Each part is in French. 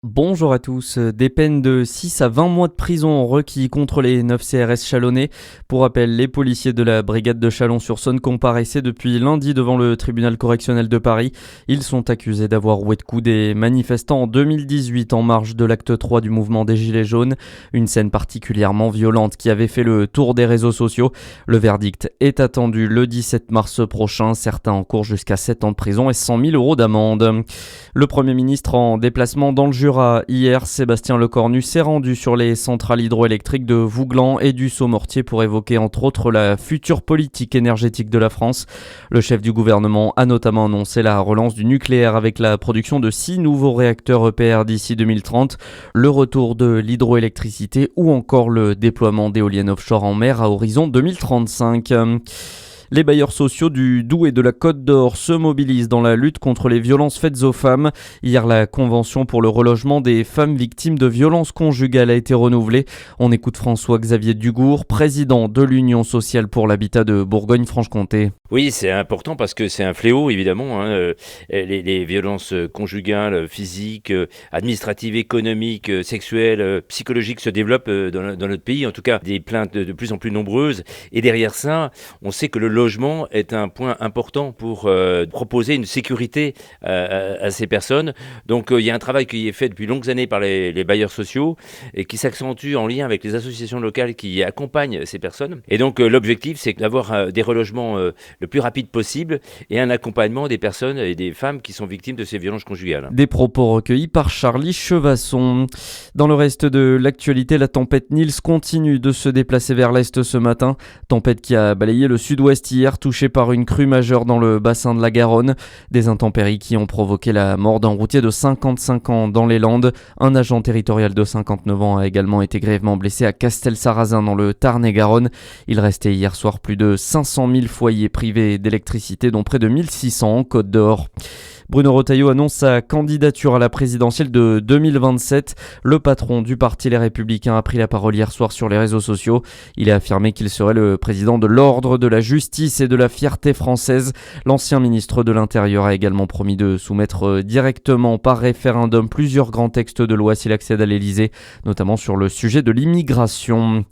Bonjour à tous. Des peines de 6 à 20 mois de prison requis contre les 9 CRS chalonnais. Pour rappel, les policiers de la brigade de Chalon-sur-Saône comparaissaient depuis lundi devant le tribunal correctionnel de Paris. Ils sont accusés d'avoir roué de coups des manifestants en 2018 en marge de l'acte 3 du mouvement des Gilets jaunes. Une scène particulièrement violente qui avait fait le tour des réseaux sociaux. Le verdict est attendu le 17 mars prochain. Certains encourent jusqu'à 7 ans de prison et 100 000 euros d'amende. Le Premier ministre en déplacement dans le Jura hier, Sébastien Lecornu s'est rendu sur les centrales hydroélectriques de Vouglan et du Saumortier pour évoquer entre autres la future politique énergétique de la France. Le chef du gouvernement a notamment annoncé la relance du nucléaire avec la production de 6 nouveaux réacteurs EPR d'ici 2030, le retour de l'hydroélectricité ou encore le déploiement d'éoliennes offshore en mer à horizon 2035. Les bailleurs sociaux du Doubs et de la Côte d'Or se mobilisent dans la lutte contre les violences faites aux femmes. Hier, la convention pour le relogement des femmes victimes de violences conjugales a été renouvelée. On écoute François-Xavier Dugour, président de l'Union sociale pour l'habitat de Bourgogne-Franche-Comté. Oui, c'est important parce que c'est un fléau, évidemment. Les violences conjugales, physiques, administratives, économiques, sexuelles, psychologiques se développent dans notre pays. En tout cas, des plaintes de plus en plus nombreuses. Et derrière ça, on sait que le logement est un point important pour proposer une sécurité à ces personnes. Donc, il y a un travail qui est fait depuis longues années par les bailleurs sociaux et qui s'accentue en lien avec les associations locales qui accompagnent ces personnes. Et donc, l'objectif, c'est d'avoir des relogements le plus rapide possible et un accompagnement des personnes et des femmes qui sont victimes de ces violences conjugales. Des propos recueillis par Charlie Chevasson. Dans le reste de l'actualité, la tempête Nils continue de se déplacer vers l'est ce matin. Tempête qui a balayé le sud-ouest hier, touchée par une crue majeure dans le bassin de la Garonne. Des intempéries qui ont provoqué la mort d'un routier de 55 ans dans les Landes. Un agent territorial de 59 ans a également été grièvement blessé à Castelsarrasin dans le Tarn-et-Garonne. Il restait hier soir plus de 500 000 foyers privés d'électricité, dont près de 1600 en Côte d'Or. Bruno Retailleau annonce sa candidature à la présidentielle de 2027. Le patron du parti Les Républicains a pris la parole hier soir sur les réseaux sociaux. Il a affirmé qu'il serait le président de l'ordre, de la justice et de la fierté française. L'ancien ministre de l'Intérieur a également promis de soumettre directement par référendum plusieurs grands textes de loi s'il accède à l'Elysée, notamment sur le sujet de l'immigration.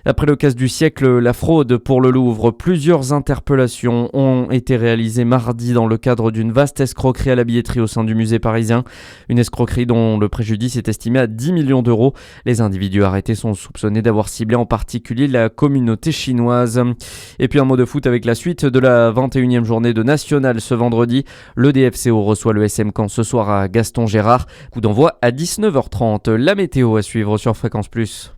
Après le casse du siècle, la fraude pour le Louvre, plusieurs interpellations ont été réalisées mardi dans le cadre d'une vaste escroquerie à la billetterie au sein du musée parisien. Une escroquerie dont le préjudice est estimé à 10 millions d'euros. Les individus arrêtés sont soupçonnés d'avoir ciblé en particulier la communauté chinoise. Et puis un mot de foot avec la suite de la 21e journée de National ce vendredi. Le DFCO reçoit le SM Caen ce soir à Gaston Gérard. Coup d'envoi à 19h30. La météo à suivre sur Fréquence Plus.